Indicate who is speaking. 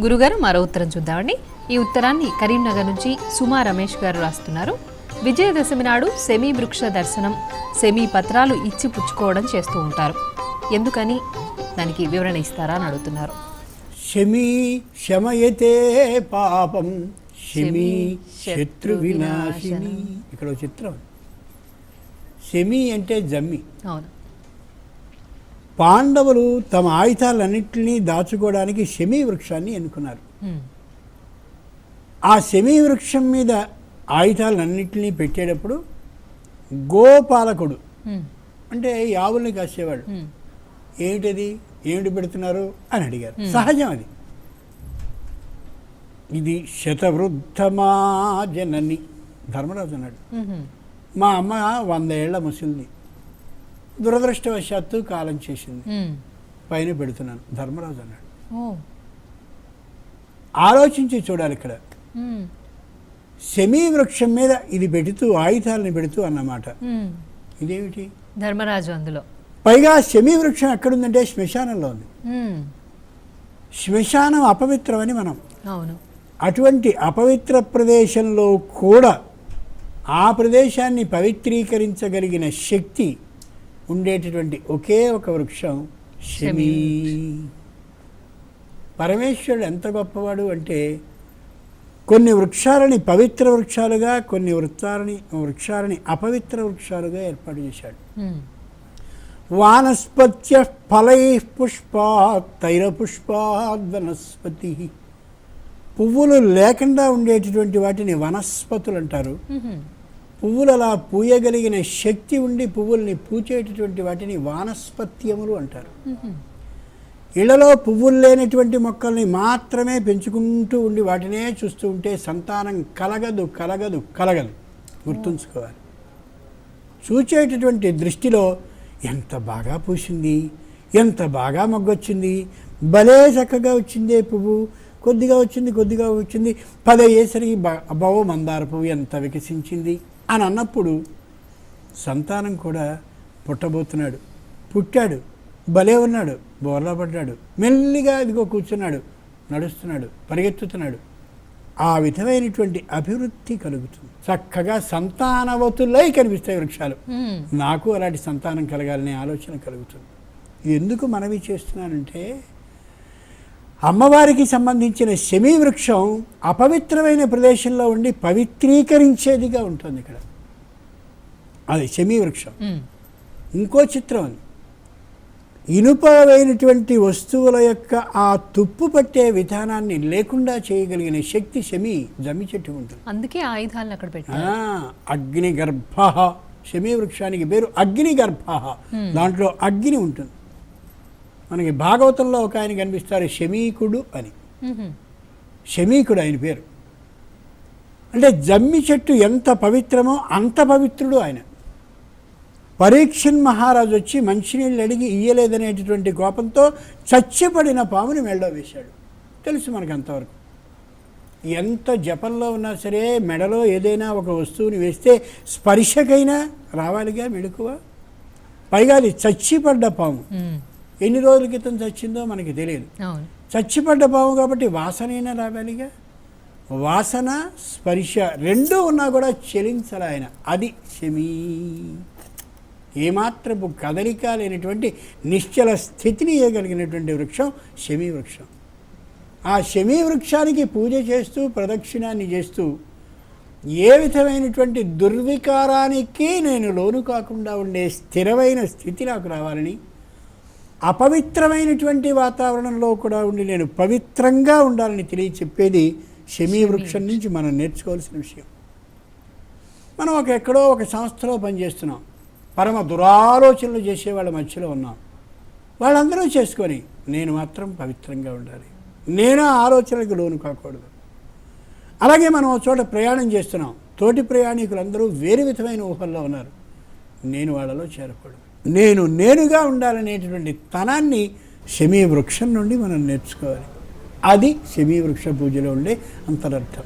Speaker 1: గురుగారు మరో ఉత్తరం చూద్దామండి. ఈ ఉత్తరాన్ని కరీంనగర్ నుంచి సుమా రమేష్ గారు రాస్తున్నారు. విజయదశమి నాడు సెమీ వృక్ష దర్శనం, సెమీ పత్రాలు ఇచ్చి పుచ్చుకోవడం చేస్తూ ఉంటారు. ఎందుకని దానికి వివరణ ఇస్తారా అని అడుగుతున్నారు.
Speaker 2: శమీ శమయతే పాపం శమీ శత్రు వినాశిని. ఇక్కడ చిత్రం. శమీ అంటే జమ్మి.
Speaker 1: అవును.
Speaker 2: పాండవులు తమ ఆయుధాలన్నింటినీ దాచుకోవడానికి శమీ వృక్షాన్ని ఎన్నుకున్నారు. ఆ శమీ వృక్షం మీద ఆయుధాలన్నింటినీ పెట్టేటప్పుడు గోపాలకుడు అంటే యావుల్ని కాసేవాడు ఏమిటి పెడుతున్నారు అని అడిగారు. సహజం అది. ఇది శతవృద్ధమా జనని ధర్మరాజు అన్నాడు. మా అమ్మ 100 ఏళ్ల ముసలిది, దురదృష్టవశాత్తు కాలం చేసింది, పైన పెడుతున్నాను ధర్మరాజు అన్నాడు. ఆలోచించి చూడాలి. ఇక్కడ శమీ వృక్షం మీద ఇది పెడుతూ ఆయుధాలను పెడుతూ అన్నమాట. ఇదేమిటి
Speaker 1: ధర్మరాజు అందులో.
Speaker 2: పైగా శమీ వృక్షం ఎక్కడుందంటే శ్మశానంలో ఉంది. శ్మశానం అపవిత్రమని మనం, అటువంటి అపవిత్ర ప్రదేశంలో కూడా ఆ ప్రదేశాన్ని పవిత్రీకరించగలిగిన శక్తి ఉండేటటువంటి ఒకే ఒక వృక్షం శమీ. పరమేశ్వరుడు ఎంత గొప్పవాడు అంటే కొన్ని వృక్షాలని పవిత్ర వృక్షాలుగా, కొన్ని వృక్షాలని అపవిత్ర వృక్షాలుగా ఏర్పాటు చేశాడు. వానస్పత్య ఫలై పుష్పాత్ తైరపుష్పాద్ వనస్పతి. పువ్వులు లేకుండా ఉండేటటువంటి వాటిని వనస్పతులు అంటారు. పువ్వులు అలా పూయగలిగిన శక్తి ఉండి పువ్వుల్ని పూచేటటువంటి వాటిని వానస్పత్యములు అంటారు. ఇళ్లలో పువ్వులు లేనటువంటి మొక్కల్ని మాత్రమే పెంచుకుంటూ ఉండి వాటినే చూస్తూ ఉంటే సంతానం కలగదు. గుర్తుంచుకోవాలి. చూచేటటువంటి దృష్టిలో ఎంత బాగా పూసింది, ఎంత బాగా మొగ్గొచ్చింది, భలే చక్కగా వచ్చిందే పువ్వు, కొద్దిగా వచ్చింది 10 అయ్యేసరికి అబ్బో మందార పువ్వు ఎంత వికసించింది అని అన్నప్పుడు సంతానం కూడా పుట్టబోతున్నాడు. పుట్టాడు, భలే ఉన్నాడు, బోర్లా పడ్డాడు, మెల్లిగా ఇదిగో కూర్చున్నాడు, నడుస్తున్నాడు, పరిగెత్తుతున్నాడు. ఆ విధమైనటువంటి అభివృద్ధి కలుగుతుంది. చక్కగా సంతానవతులై కనిపిస్తాయి వృక్షాలు. నాకు అలాంటి సంతానం కలగాలనే ఆలోచన కలుగుతుంది. ఎందుకు మనవి చేస్తున్నానంటే అమ్మవారికి సంబంధించిన శమీ వృక్షం అపవిత్రమైన ప్రదేశంలో ఉండి పవిత్రీకరించేదిగా ఉంటుంది. ఇక్కడ అది శమీ వృక్షం. ఇంకో చిత్రం, ఇనుపమైనటువంటి వస్తువుల యొక్క ఆ తుప్పు పట్టే విధానాన్ని లేకుండా చేయగలిగిన శక్తి జమ్మి చెట్టు ఉంటుంది.
Speaker 1: అందుకే ఆయుధాలను అక్కడ పెట్టారు.
Speaker 2: అగ్నిగర్భ, శమీ వృక్షానికి పేరు అగ్నిగర్భ. దాంట్లో అగ్ని ఉంటుంది. మనకి భాగవతంలో ఒక ఆయన కనిపిస్తారు, శమీకుడు అని. శమీకుడు ఆయన పేరు. అంటే జమ్మి చెట్టు ఎంత పవిత్రమో అంత పవిత్రుడు ఆయన. పరీక్షన్ మహారాజు వచ్చి మంచినీళ్ళు అడిగి ఇయ్యలేదనేటటువంటి కోపంతో చచ్చిపడిన పాముని మెడలో వేశాడు. తెలుసు మనకు అంతవరకు. ఎంత జపంలో ఉన్నా సరే మెడలో ఏదైనా ఒక వస్తువుని వేస్తే స్పర్శకైనా రావాలిగా మెడుకువ. పైగా అది చచ్చిపడ్డ పాము. ఎన్ని రోజుల క్రితం చచ్చిందో మనకి తెలియదు. చచ్చిపడ్డ పాము కాబట్టి వాసనైనా రావాలిగా. వాసన స్పర్శ రెండూ ఉన్నా కూడా చెలించాలి ఆయన. అది శమీ. ఏమాత్రపు కదలిక లేనటువంటి నిశ్చల స్థితిని ఇవ్వగలిగినటువంటి వృక్షం శమీ వృక్షం. ఆ శమీ వృక్షానికి పూజ చేస్తూ ప్రదక్షిణాన్ని చేస్తూ ఏ విధమైనటువంటి దుర్వికారానికి నేను లోను కాకుండా ఉండే స్థిరమైన స్థితి నాకు రావాలని, అపవిత్రమైనటువంటి వాతావరణంలో కూడా ఉండి నేను పవిత్రంగా ఉండాలని తెలియచెప్పేది శమీ వృక్షం నుంచి మనం నేర్చుకోవాల్సిన విషయం. మనం ఎక్కడో ఒక సంస్థలో పనిచేస్తున్నాం, పరమ దురాలోచనలు చేసే వాళ్ళ మధ్యలో ఉన్నాం. వాళ్ళందరూ చేసుకొని నేను మాత్రం పవిత్రంగా ఉండాలి, నేను ఆలోచనలకు లోను కాకూడదు. అలాగే మనం ఒక చోట ప్రయాణం చేస్తున్నాం, తోటి ప్రయాణికులందరూ వేరు విధమైన ఊహల్లో ఉన్నారు, నేను వాళ్ళలో చేరకూడదు. నేనుగా ఉండాలనేటటువంటి తనాన్ని శమీ వృక్షం నుండి మనం నేర్చుకోవాలి. అది శమీ వృక్ష పూజలో ఉండే అంతరర్థం.